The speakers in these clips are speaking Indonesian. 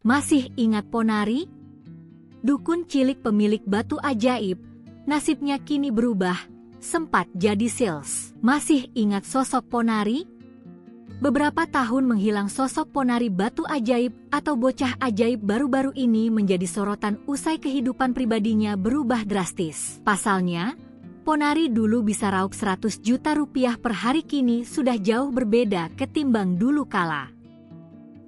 Masih ingat Ponari? Dukun cilik pemilik batu ajaib, nasibnya kini berubah, sempat jadi sales. Masih ingat sosok Ponari? Beberapa tahun menghilang sosok Ponari batu ajaib atau bocah ajaib baru-baru ini menjadi sorotan usai kehidupan pribadinya berubah drastis. Pasalnya, Ponari dulu bisa raup 100 juta rupiah per hari, kini sudah jauh berbeda ketimbang dulu kala.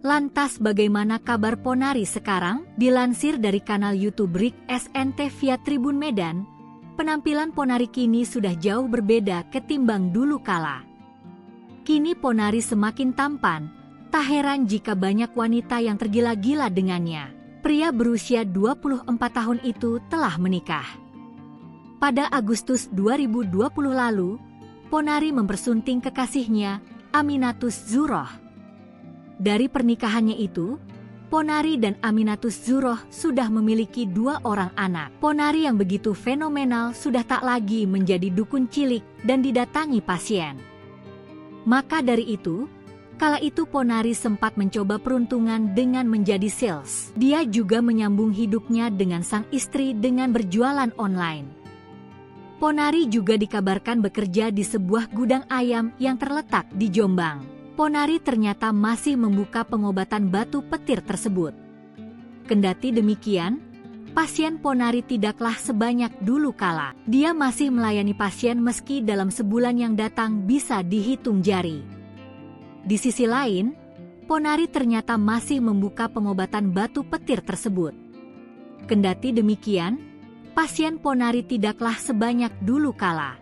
Lantas bagaimana kabar Ponari sekarang? Dilansir dari kanal YouTube Rik SNT via Tribun Medan, penampilan Ponari kini sudah jauh berbeda ketimbang dulu kala. Kini Ponari semakin tampan, tak heran jika banyak wanita yang tergila-gila dengannya. Pria berusia 24 tahun itu telah menikah. Pada Agustus 2020 lalu, Ponari mempersunting kekasihnya, Aminatus Zuhroh. Dari pernikahannya itu, Ponari dan Aminatus Zuhroh sudah memiliki 2 orang anak. Ponari yang begitu fenomenal sudah tak lagi menjadi dukun cilik dan didatangi pasien. Maka dari itu, kala itu Ponari sempat mencoba peruntungan dengan menjadi sales. Dia juga menyambung hidupnya dengan sang istri dengan berjualan online. Ponari juga dikabarkan bekerja di sebuah gudang ayam yang terletak di Jombang. Ponari ternyata masih membuka pengobatan batu petir tersebut. Kendati demikian, pasien Ponari tidaklah sebanyak dulu kala. Dia masih melayani pasien meski dalam sebulan yang datang bisa dihitung jari. Di sisi lain, Ponari ternyata masih membuka pengobatan batu petir tersebut. Kendati demikian, pasien Ponari tidaklah sebanyak dulu kala.